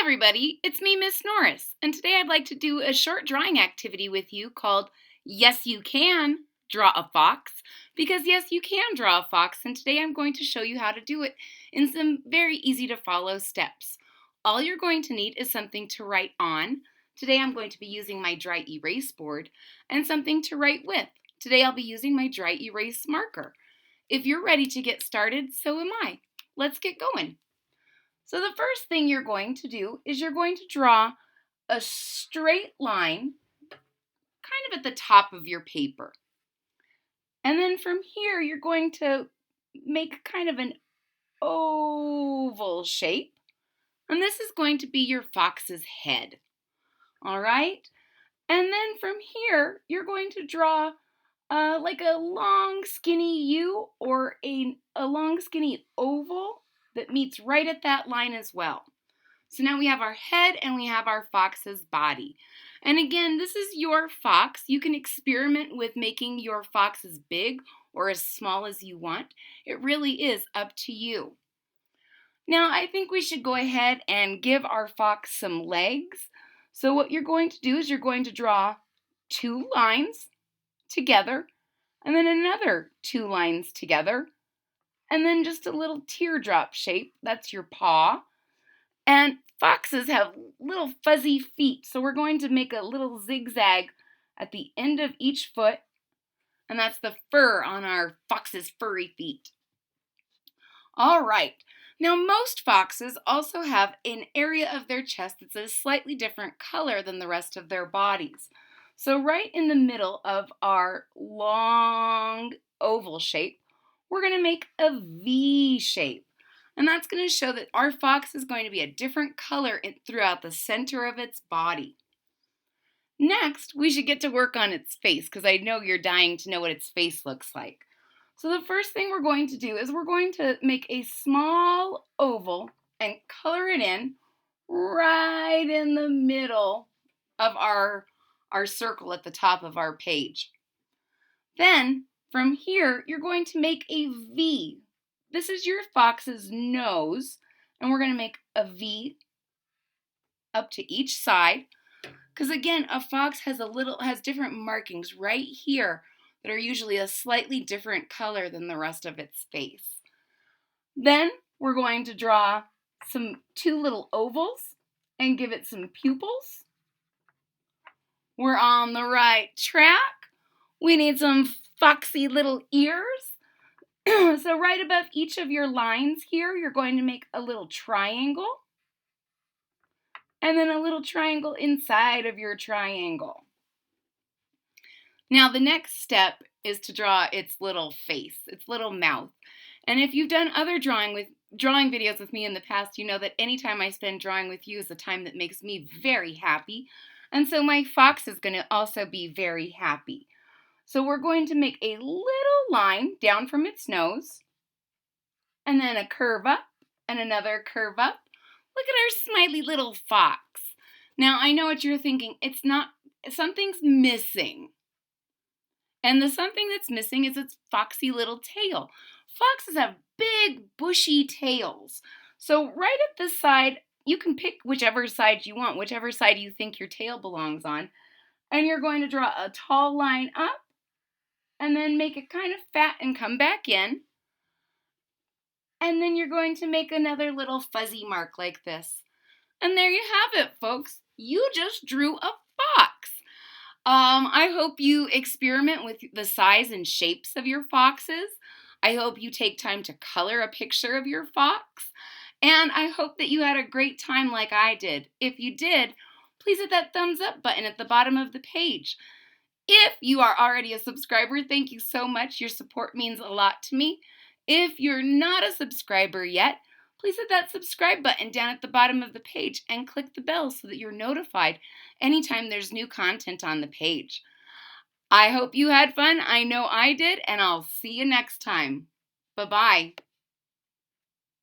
everybody, it's me, Miss Norris, and today I'd like to do a short drawing activity with you called Yes You Can Draw a Fox, because yes, you can draw a fox, and today I'm going to show you how to do it in some very easy to follow steps. All you're going to need is something to write on. Today I'm going to be using my dry erase board, and something to write with. Today I'll be using my dry erase marker. If you're ready to get started, so am I. Let's get going. So the first thing you're going to do is you're going to draw a straight line kind of at the top of your paper. And then from here, you're going to make kind of an oval shape. And this is going to be your fox's head. All right? And then from here, you're going to draw like a long skinny U or a long skinny oval that meets right at that line as well. So now we have our head and we have our fox's body. And again, this is your fox. You can experiment with making your fox as big or as small as you want. It really is up to you. Now I think we should go ahead and give our fox some legs. So what you're going to do is you're going to draw 2 lines together and then another 2 lines together. And then just a little teardrop shape, that's your paw. And foxes have little fuzzy feet, so we're going to make a little zigzag at the end of each foot, and that's the fur on our fox's furry feet. All right, now most foxes also have an area of their chest that's a slightly different color than the rest of their bodies. So right in the middle of our long oval shape, we're going to make a V shape. And that's going to show that our fox is going to be a different color throughout the center of its body. Next, we should get to work on its face, because I know you're dying to know what its face looks like. So the first thing we're going to do is we're going to make a small oval and color it in right in the middle of our circle at the top of our page. Then, from here, you're going to make a V. This is your fox's nose, and we're going to make a V up to each side, because again, a fox has different markings right here that are usually a slightly different color than the rest of its face. Then we're going to draw 2 little ovals and give it some pupils. We're on the right track. We need some foxy little ears. So right above each of your lines here, you're going to make a little triangle. And then a little triangle inside of your triangle. Now the next step is to draw its little face, its little mouth. And if you've done other drawing videos with me in the past, you know that anytime I spend drawing with you is a time that makes me very happy. And so my fox is going to also be very happy. So we're going to make a little line down from its nose, and then a curve up, and another curve up. Look at our smiley little fox. Now I know what you're thinking, something's missing. And the something that's missing is its foxy little tail. Foxes have big, bushy tails. So right at the side, you can pick whichever side you want, whichever side you think your tail belongs on. And you're going to draw a tall line up, and then make it kind of fat and come back in. And then you're going to make another little fuzzy mark like this. And there you have it, folks. You just drew a fox. I hope you experiment with the size and shapes of your foxes. I hope you take time to color a picture of your fox. And I hope that you had a great time like I did. If you did, please hit that thumbs up button at the bottom of the page. If you are already a subscriber, thank you so much. Your support means a lot to me. If you're not a subscriber yet, please hit that subscribe button down at the bottom of the page and click the bell so that you're notified anytime there's new content on the page. I hope you had fun. I know I did, and I'll see you next time. Bye-bye.